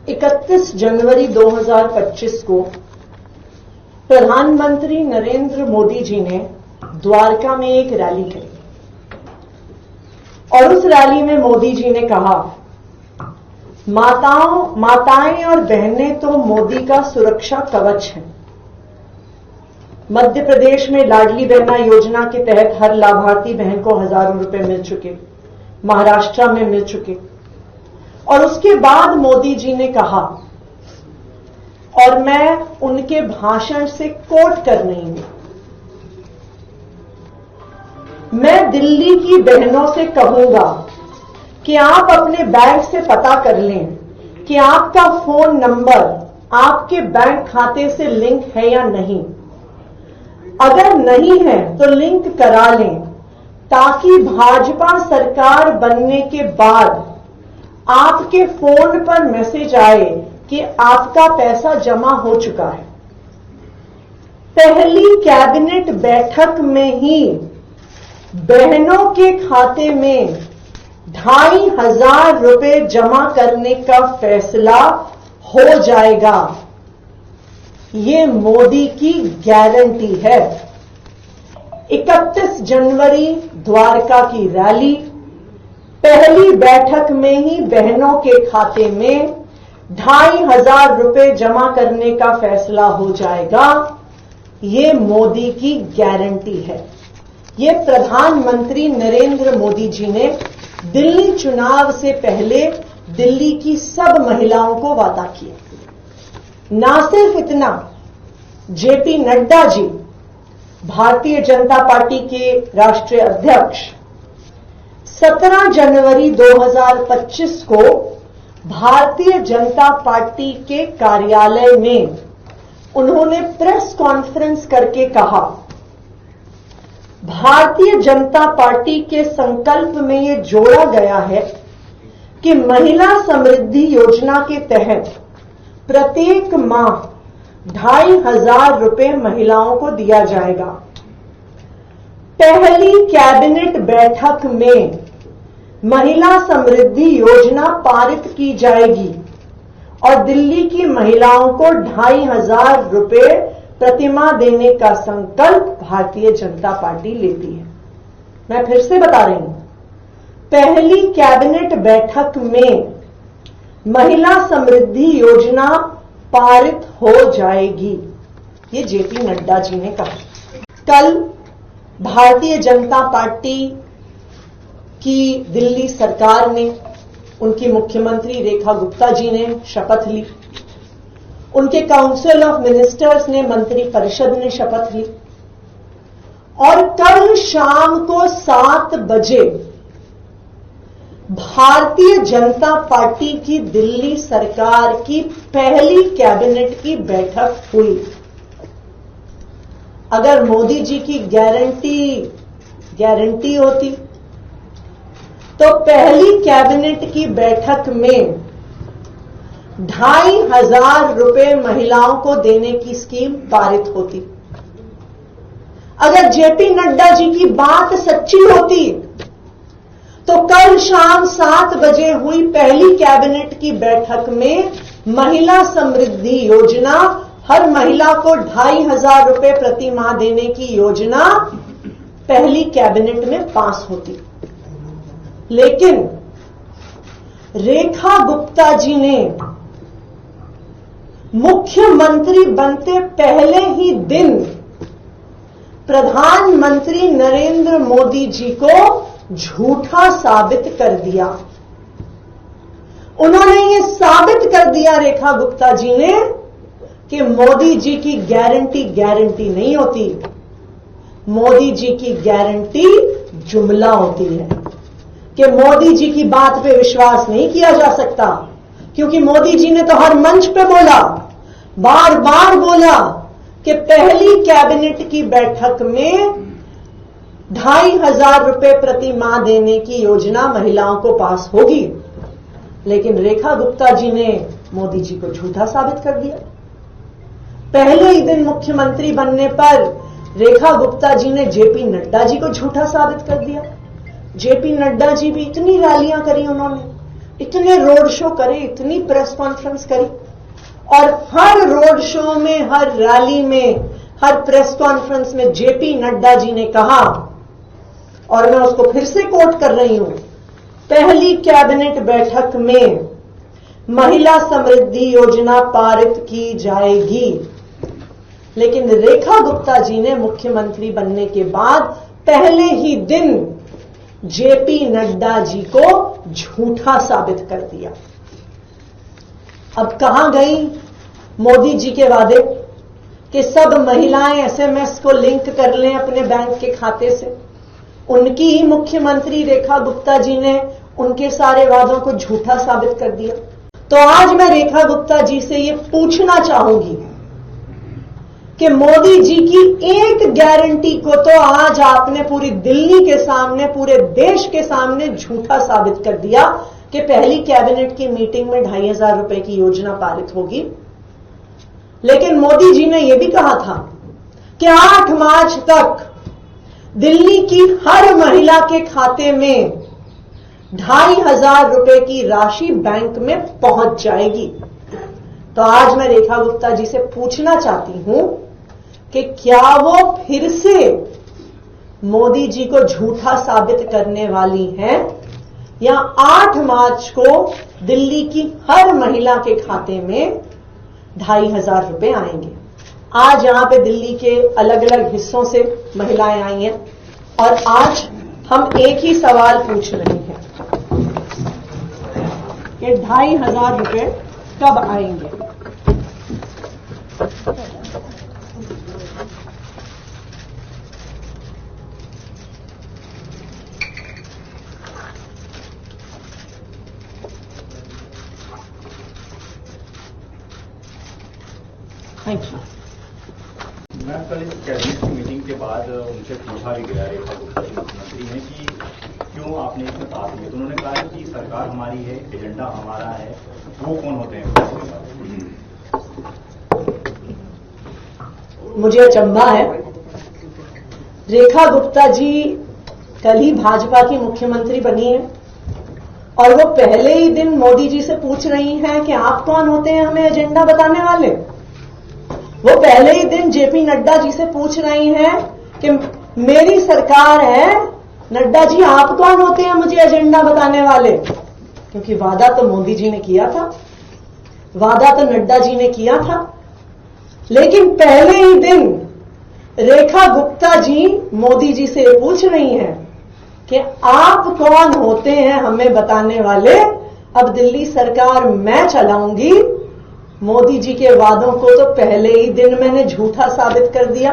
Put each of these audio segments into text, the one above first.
31 जनवरी 2025 को प्रधानमंत्री नरेंद्र मोदी जी ने द्वारका में एक रैली की और उस रैली में मोदी जी ने कहा, माताएं और बहनें तो मोदी का सुरक्षा कवच हैं। मध्य प्रदेश में लाडली बहना योजना के तहत हर लाभार्थी बहन को हजारों रुपए मिल चुके, महाराष्ट्र में मिल चुके। और उसके बाद मोदी जी ने कहा, और मैं उनके भाषण से कोट कर रही हूं, मैं दिल्ली की बहनों से कहूंगा कि आप अपने बैंक से पता कर लें कि आपका फोन नंबर आपके बैंक खाते से लिंक है या नहीं। अगर नहीं है तो लिंक करा लें, ताकि भाजपा सरकार बनने के बाद आपके फोन पर मैसेज आए कि आपका पैसा जमा हो चुका है। पहली कैबिनेट बैठक में ही बहनों के खाते में 2,500 रुपए जमा करने का फैसला हो जाएगा। ये मोदी की गारंटी है। 31 जनवरी द्वारका की रैली, पहली बैठक में ही बहनों के खाते में 2,500 रुपए जमा करने का फैसला हो जाएगा। ये मोदी की गारंटी है। ये प्रधानमंत्री नरेंद्र मोदी जी ने दिल्ली चुनाव से पहले दिल्ली की सब महिलाओं को वादा किया। ना सिर्फ इतना, जेपी नड्डा जी, भारतीय जनता पार्टी के राष्ट्रीय अध्यक्ष, 17 जनवरी 2025 को भारतीय जनता पार्टी के कार्यालय में उन्होंने प्रेस कॉन्फ्रेंस करके कहा, भारतीय जनता पार्टी के संकल्प में ये जोड़ा गया है कि महिला समृद्धि योजना के तहत प्रत्येक माह 2,500 रुपए महिलाओं को दिया जाएगा। पहली कैबिनेट बैठक में महिला समृद्धि योजना पारित की जाएगी और दिल्ली की महिलाओं को 2,500 रुपए प्रतिमाह देने का संकल्प भारतीय जनता पार्टी लेती है। मैं फिर से बता रही हूं, पहली कैबिनेट बैठक में महिला समृद्धि योजना पारित हो जाएगी। ये जेपी नड्डा जी ने कहा। कल भारतीय जनता पार्टी की दिल्ली सरकार ने, उनकी मुख्यमंत्री रेखा गुप्ता जी ने शपथ ली, उनके काउंसिल ऑफ मिनिस्टर्स ने, मंत्री परिषद ने शपथ ली और कल शाम को 7 बजे भारतीय जनता पार्टी की दिल्ली सरकार की पहली कैबिनेट की बैठक हुई। अगर मोदी जी की गारंटी होती तो पहली कैबिनेट की बैठक में 2,500 रुपए महिलाओं को देने की स्कीम पारित होती। अगर जेपी नड्डा जी की बात सच्ची होती तो कल शाम 7 बजे हुई पहली कैबिनेट की बैठक में महिला समृद्धि योजना, हर महिला को 2,500 रुपए प्रति माह देने की योजना पहली कैबिनेट में पास होती। लेकिन रेखा गुप्ता जी ने मुख्यमंत्री बनते पहले ही दिन प्रधानमंत्री नरेंद्र मोदी जी को झूठा साबित कर दिया। उन्होंने ये साबित कर दिया, रेखा गुप्ता जी ने, कि मोदी जी की गारंटी नहीं होती। मोदी जी की गारंटी जुमला होती है कि मोदी जी की बात पे विश्वास नहीं किया जा सकता, क्योंकि मोदी जी ने तो हर मंच पे बोला, बार बार बोला कि पहली कैबिनेट की बैठक में 2,500 रुपए प्रति माह देने की योजना महिलाओं को पास होगी। लेकिन रेखा गुप्ता जी ने मोदी जी को झूठा साबित कर दिया। पहले ही दिन मुख्यमंत्री बनने पर रेखा गुप्ता जी ने जेपी नड्डा जी को झूठा साबित कर दिया। जेपी नड्डा जी भी इतनी रैलियां करी उन्होंने, इतने रोड शो करे, इतनी प्रेस कॉन्फ्रेंस करी, और हर रोड शो में, हर रैली में, हर प्रेस कॉन्फ्रेंस में जेपी नड्डा जी ने कहा, और मैं उसको फिर से कोट कर रही हूं, पहली कैबिनेट बैठक में महिला समृद्धि योजना पारित की जाएगी। लेकिन रेखा गुप्ता जी ने मुख्यमंत्री बनने के बाद पहले ही दिन जेपी नड्डा जी को झूठा साबित कर दिया। अब कहां गई मोदी जी के वादे कि सब महिलाएं एसएमएस को लिंक कर लें अपने बैंक के खाते से? उनकी ही मुख्यमंत्री रेखा गुप्ता जी ने उनके सारे वादों को झूठा साबित कर दिया। तो आज मैं रेखा गुप्ता जी से ये पूछना चाहूंगी कि मोदी जी की एक गारंटी को तो आज आपने पूरी दिल्ली के सामने, पूरे देश के सामने झूठा साबित कर दिया कि पहली कैबिनेट की मीटिंग में 2,500 रुपए की योजना पारित होगी। लेकिन मोदी जी ने यह भी कहा था कि 8 मार्च तक दिल्ली की हर महिला के खाते में 2,500 रुपए की राशि बैंक में पहुंच जाएगी। तो आज मैं रेखा गुप्ता जी से पूछना चाहती हूं कि क्या वो फिर से मोदी जी को झूठा साबित करने वाली हैं, या 8 मार्च को दिल्ली की हर महिला के खाते में 2,500 रुपए आएंगे। आज यहां पे दिल्ली के अलग अलग हिस्सों से महिलाएं आई हैं, और आज हम एक ही सवाल पूछ रहे हैं कि 2,500 रुपए कब आएंगे। Thank you. मैम, कल इस कैबिनेट की मीटिंग के बाद उनसे पूछा भी गया रेखा गुप्ता जी मुख्यमंत्री ने कि क्यों आपने इसमें साथ में, तो उन्होंने कहा कि सरकार हमारी है, एजेंडा हमारा है, वो कौन होते हैं? मुझे अचंभा है, रेखा गुप्ता जी कल ही भाजपा की मुख्यमंत्री बनी है और वो पहले ही दिन मोदी जी से पूछ रही हैं कि आप कौन होते हैं हमें एजेंडा बताने वाले। वो पहले ही दिन जेपी नड्डा जी से पूछ रही हैं कि मेरी सरकार है, नड्डा जी आप कौन होते हैं मुझे एजेंडा बताने वाले। क्योंकि वादा तो मोदी जी ने किया था, वादा तो नड्डा जी ने किया था, लेकिन पहले ही दिन रेखा गुप्ता जी मोदी जी से पूछ रही हैं कि आप कौन होते हैं हमें बताने वाले। अब दिल्ली सरकार मैं चलाऊंगी, मोदी जी के वादों को तो पहले ही दिन मैंने झूठा साबित कर दिया,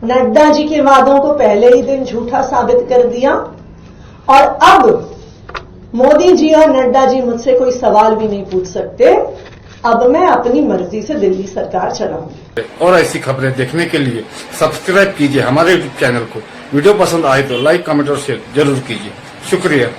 नड्डा जी के वादों को पहले ही दिन झूठा साबित कर दिया, और अब मोदी जी और नड्डा जी मुझसे कोई सवाल भी नहीं पूछ सकते। अब मैं अपनी मर्जी से दिल्ली सरकार चलाऊंगी। और ऐसी खबरें देखने के लिए सब्सक्राइब कीजिए हमारे यूट्यूब चैनल को। वीडियो पसंद आए तो लाइक, कमेंट और शेयर जरूर कीजिए। शुक्रिया।